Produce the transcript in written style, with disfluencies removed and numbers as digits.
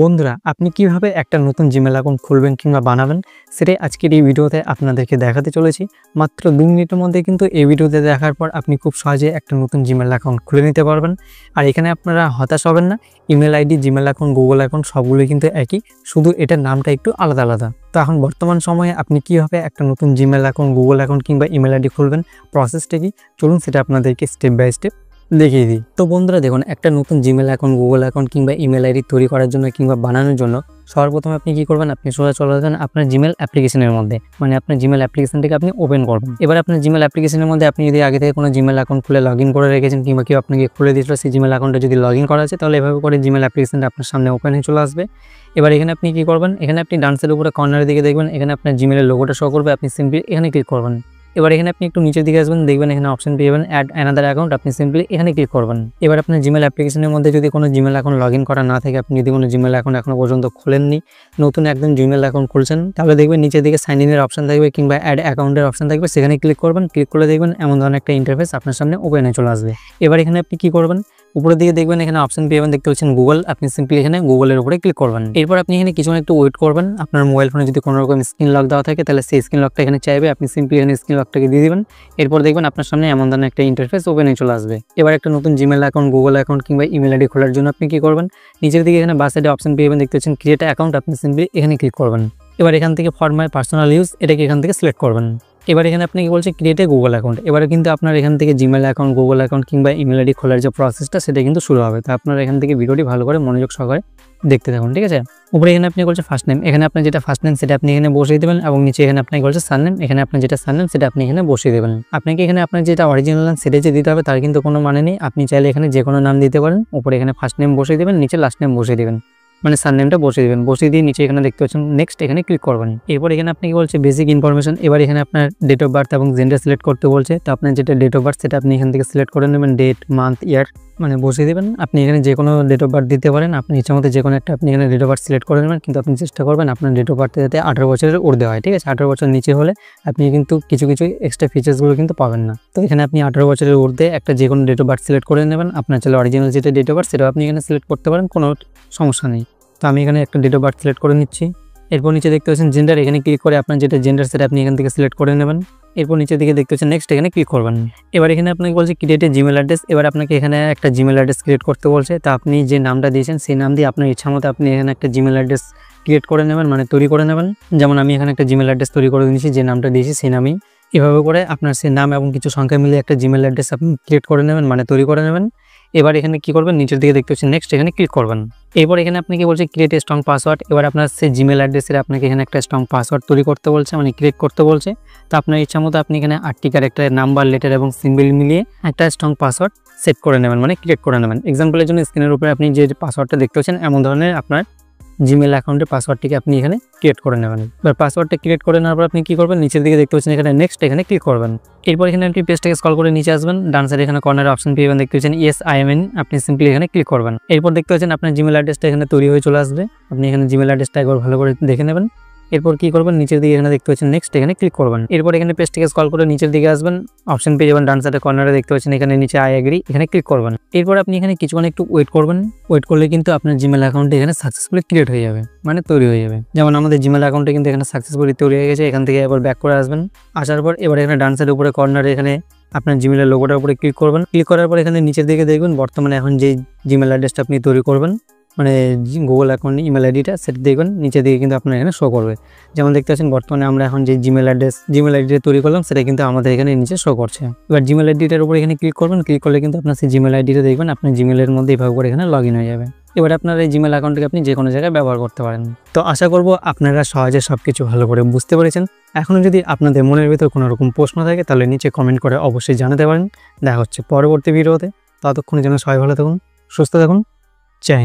বন্ধুরা, আপনি কিভাবে একটা নতুন জিমেল অ্যাকাউন্ট খুলবেন কিংবা বানাবেন সেটাই আজকের এই ভিডিওতে আপনাদেরকে দেখাতে চলেছি। মাত্র 2 মিনিটের মধ্যে কিন্তু এই ভিডিওতে দেখার পর আপনি খুব সহজে একটা নতুন জিমেল অ্যাকাউন্ট খুলে নিতে পারবেন। আর এখানে আপনারা হতাশ হবেন না, email ID, Gmail account, Google account সবগুলোই কিন্তু একই, শুধু এটার নামটা একটু আলাদা আলাদা। তো এখন বর্তমান সময়ে আপনি কিভাবে একটা নতুন জিমেল অ্যাকাউন্ট, গুগল অ্যাকাউন্ট কিংবা ইমেল আইডি খুলবেন, প্রসেসটা কি, চলুন সেটা আপনাদেরকে স্টেপ বাই স্টেপ দেখিয়ে দিই। তো বন্ধুরা দেখুন, একটা নতুন জিমেল অ্যাকাউন্ট, গুগল অ্যাকাউন্ট কিংবা ইমেল আইডি তৈরি করার জন্য কিংবা বানানোর জন্য সর্বপ্রথম আপনি কি করবেন, আপনি সোজা চলে যাবেন আপনার জিমেল অ্যাপ্লিকেশনের মধ্যে, মানে আপনার জিমেল অ্যাপ্লিকেশনটাকে আপনি ওপেন করবেন। এবার আপনার জিমেল অ্যাপ্লিকেশনের মধ্যে আপনি যদি আগে থেকে কোনো জিমেল অ্যাকাউন্ট খুলে লগ ইন করে রেখেছেন কিংবা কেউ আপনাকে খুলে দিয়েছিল, সেই জিমেল অ্যাকাউন্টটা যদি লগ ইন করা আছে তাহলে এভাবে করে জিমেল অ্যাপ্লিকেশনটা আপনার সামনে ওপেন হয়ে চলে আসবে। এবার এখানে আপনি কি করবেন, এখানে আপনি ডান সাইডের উপরে কর্নারের দিকে দেখবেন, এখানে আপনার জিমেলের লোগোটা শো করবে, আপনি সিম্পলি এখানে ক্লিক করবেন। এবার এখানে আপনি একটু নিচের দিকে আসবেন, দেখবেন এখানে অপশন পেয়ে যাবেন অ্যাড অ্যানাদার অ্যাকাউন্ট, আপনি সিম্পলি এখানে ক্লিক করবেন। এবার আপনার জিমেল অ্যাপ্লিকেশনের মধ্যে যদি কোনো জিমেল অ্যাকাউন্ট লগ ইন করা না থাকে, আপনি যদি কোনো জিমেল অ্যাকাউন্ট এখনো পর্যন্ত খোলেননি, নতুন একদম জিমেল অ্যাকাউন্ট খুলছেন, তাহলে দেখবেন নিচের দিকে সাইন ইনের অপশন থাকবে কিংবা অ্যাড অ্যাকাউন্টের অপশন থাকবে, সেখানে ক্লিক করবেন। ক্লিক করলে দেখবেন এমন ধরনের একটা ইন্টারফেস আপনার সামনে ওপেন হয়ে চলে আসবে। এবার এখানে আপনি কি করবেন, উপরের দিকে দেখবেন এখানে অপশন পেয়ে যাবেন, দেখতে পাচ্ছেন গুগল, আপনি সিম্পলি এখানে গুগলের উপরে ক্লিক করবেন। এরপর আপনি এখানে কিছুক্ষণ একটু ওয়েট করবেন। আপনার মোবাইল ফোনে যদি কোনো রকম স্ক্রিন লক দেওয়া থাকে তাহলে সেই স্ক্রিন লকটা এখানে চাইবে, আপনি সিম্পলি এখানে স্ক্রিন লকটাকে দিয়ে দিবেন। এরপর দেখবেন আপনার সামনে এমন ধরনের একটা ইন্টারফেস ওপেন হয়ে চলে আসবে। এবার একটা নতুন জিমেল অ্যাকাউন্ট, গুগল অ্যাকাউন্ট কিংবা ইমেল আইডি খোলার জন্য আপনি কি করবেন, নিচের দিকে এখানে বাস সাইডে অপশন পেয়ে যাবেন, দেখতে পাচ্ছেন ক্রিয়েট অ্যাকাউন্ট, আপনি সিম্পলি এখানে ক্লিক করবেন। এবার এখান থেকে ফর মাই পার্সোনাল ইউজ এটাকে এখান থেকে সিলেক্ট করবেন। এবার এখানে আপনি কি বলছে ক্রিয়েট এ গুগল অ্যাকাউন্ট। এবারে কিন্তু আপনার এখান থেকে জিমেল অ্যাকাউন্ট, গুগল অ্যাকাউন্ট কিংবা ইমেল আইডি খোলার যে প্রসেসটা সেটা কিন্তু শুরু হবে। তো আপনার এখান থেকে ভিডিওটি ভালো করে মনোযোগ সহকারে দেখতে থাকুন, ঠিক আছে। উপরে এখানে আপনি বলছে ফার্স্ট নেম, এখানে আপনার যেটা ফার্স্ট নেম সেটা আপনি এখানে বসিয়ে দেবেন, এবং নিচে এখানে আপনাকে বলছে সারনেম, এখানে আপনার যেটা সারনেম সেটা আপনি এখানে বসিয়ে দেবেন। আপনাকে এখানে আপনার যেটা অরিজিনাল নাম সেটা যে দিতে হবে তার কিন্তু কোনো মানে নেই, আপনি চাইলে এখানে যে কোনো নাম দিতে পারেন। উপরে এখানে ফার্স্ট নেম বসিয়ে দেবেন, নিচে লাস্ট নেম বসিয়ে দেবেন, মানে সারনেমটা বসিয়ে দেবেন। বসিয়ে দিয়ে নিচে এখানে দেখতে পাচ্ছেন নেক্সট, এখানে ক্লিক করবেন। এরপর এখানে আপনি কি বলছে বেসিক ইনফরমেশন, এবার এখানে আপনার ডেট অফ বার্থ এবং জেন্ডার সিলেক্ট করতে বলছে। তো আপনার যেটা ডেট অফ বার্থ সেটা আপনি এখান থেকে সিলেক্ট করে নেবেন, ডেট, মান্থ, ইয়ার মানে বসিয়ে দেবেন। আপনি এখানে যে কোনো ডেট অফ বার্থ দিতে পারেন, আপনি ইচ্ছা মতো যে কোনো একটা আপনি এখানে ডেট অফ বার্থ সিলেক্ট করে নেবেন, কিন্তু আপনি চেষ্টা করবেন আপনার ডেট অফ বার্থে যাতে 18 বছরের ঊর্ধ্বে হয়, ঠিক আছে। 18 বছর নিচে হলে আপনি কিন্তু কিছু এক্সট্রা ফিচার্সগুলো কিন্তু পাবেন না। তো এখানে আপনি 18 বছরের ঊর্ধ্বে একটা যে কোনো ডেট অফ বার্থ সিলেক্ট করে নেবেন। আপনার চাইলে অরিজিনাল যেটা ডেট অফ বার্থ সেটাও আপনি এখানে সিলেক্ট করতে পারেন, কোনো সমস্যা নেই। তো আমি এখানে একটা ডেট অফ বার্থ সিলেক্ট করে নিচ্ছি। এরপর নিচে দেখতে পাচ্ছেন জেন্ডার, এখানে ক্লিক করে আপনার যেটা জেন্ডার সেটা আপনি এখান থেকে সিলেক্ট করে নেবেন। এরপর নিচের দিকে দেখতে পাচ্ছেন নেক্সট, এখানে ক্লিক করবেন। এবার এখানে আপনাকে বলছে ক্রিয়েট এ জিমেল অ্যাড্রেস। এবার আপনাকে এখানে একটা জিমেল অ্যাড্রেস ক্রিয়েট করতে বলছে। তো আপনি যে নামটা দিয়েছেন সেই নাম দিয়ে আপনার ইচ্ছা মতো আপনি এখানে একটা জিমেল অ্যাড্রেস ক্রিয়েট করে নেবেন, মানে তৈরি করে নেবেন। যেমন আমি এখানে একটা জিমেল অ্যাড্রেস তৈরি করে দিয়েছি, যে নামটা দিয়েছি সেই নামেই। এভাবে করে আপনার সেই নাম এবং কিছু সংখ্যা মিলিয়ে একটা জিমেল অ্যাড্রেস আপনি ক্রিয়েট করে নেবেন, মানে তৈরি করে নেবেন। এবার এখানে কি করবেন, নিচের দিকে দেখতে পাচ্ছেন নেক্সট, এখানে ক্লিক করবেন। এরপর এখানে আপনি কি বলছে ক্রিয়েট এ স্ট্রং পাসওয়ার্ড। এবার আপনার সেই জিমেল অ্যাড্রেসের আপনাকে এখানে একটা স্ট্রং পাসওয়ার্ড তৈরি করতে বলছে, মানে ক্রিয়েট করতে বলছে। তো আপনার ইচ্ছা মতো আপনি এখানে 8টি ক্যারেক্টারের নাম্বার, লেটার এবং সিম্বল মিলিয়ে একটা স্ট্রং পাসওয়ার্ড সেট করে নেবেন, মানে ক্রিয়েট করে নেবেন। এক্সাম্পলের জন্য স্ক্রিনের উপরে আপনি যে পাসওয়ার্ডটা দেখতে পাচ্ছেন এমন ধরনের আপনার জিমেল অ্যাকাউন্টের পাসওয়ার্ডটিকে আপনি এখানে ক্রিয়েট করে নেবেন। এবার পাসওয়ার্ডটা ক্রিয়েট করে নেওয়ার পর আপনি কি করবেন, নিচের দিকে দেখতে পাচ্ছেন এখানে নেক্সট, এখানে ক্লিক করবেন। এরপর এখানে আপনি পেজটাকে স্ক্রল করে নিচে আসবেন, ডান সাইডে এখানে কর্নারে অপশন পেয়ে যাবেন, দেখতে পাচ্ছেন ইয়েস আই এম ইন, আপনি সিম্পলি এখানে ক্লিক করবেন। এরপর দেখতে পাচ্ছেন আপনার জিমেল অ্যাড্রেসটা এখানে তৈরি হয়ে চলে আসবে। আপনি এখানে জিমেল অ্যাড্রেসটা একবার ভালো করে দেখে নেবেন। এরপর কি করবেন, নিচের দিকে এখানে দেখতে পাচ্ছেন নেক্সট, এখানে ক্লিক করবেন। এরপর এখানে পেজটাকে স্ক্রল করে নিচের দিকে আসবেন, অপশন পেয়ে যাবেন ডান সাইডে কর্নারে দেখতে পাচ্ছেন এখানে নিচে আই এগ্রি, এখানে ক্লিক করবেন। এরপর আপনি এখানে কিছুক্ষণ একটু ওয়েট করবেন। ওয়েট করলে কিন্তু আপনার জিমেল অ্যাকাউন্টে এখানে সাকসেসফুলি ক্রিয়েট হয়ে যাবে, মানে তৈরি হয়ে যাবে। যেমন আমাদের জিমেল অ্যাকাউন্টে কিন্তু এখানে সাকসেসফুলি তৈরি হয়ে গেছে। এখান থেকে এবার ব্যাক করে আসবেন। আসার পর এবার এখানে ডান সাইডের উপরে কর্নারে এখানে আপনার জিমেলের লোগোটার উপরে ক্লিক করবেন। ক্লিক করার পর এখানে নিচের দিকে দেখবেন বর্তমানে এখন যে জিমেল অ্যাড্রেসটা আপনি তৈরি করবেন, মানে গুগল অ্যাকাউন্ট ইমেল আইডিটা, সেটা দেখবেন নিচে দিকে কিন্তু আপনার এখানে শো করবে। যেমন দেখতে পাচ্ছেন বর্তমানে আমরা এখন যে জিমেল আইডিটা তৈরি করলাম সেটা কিন্তু আমাদের এখানে নিচে শো করছে। এবার জিমেল আইডিটার উপরে এখানে ক্লিক করবেন। ক্লিক করলে কিন্তু আপনার সেই জিমেল আইডিটা দেখবেন আপনার জিমেলের মধ্যে এভাবে করে এখানে লগ ইন হয়ে যাবে। এবার আপনার এই জিমেল অ্যাকাউন্টকে আপনি যে কোনো জায়গায় ব্যবহার করতে পারেন। তো আশা করব আপনারা সহজে সব কিছু ভালো করে বুঝতে পেরেছেন। এখনও যদি আপনাদের মনের ভিতর কোনো রকম প্রশ্ন থাকে তাহলে নিচে কমেন্ট করে অবশ্যই জানাতে পারেন। দেখা হচ্ছে পরবর্তী ভিডিওতে। ততক্ষণের জন্য সবাই ভালো থাকুন, সুস্থ থাকুন, জয় হিন্দ।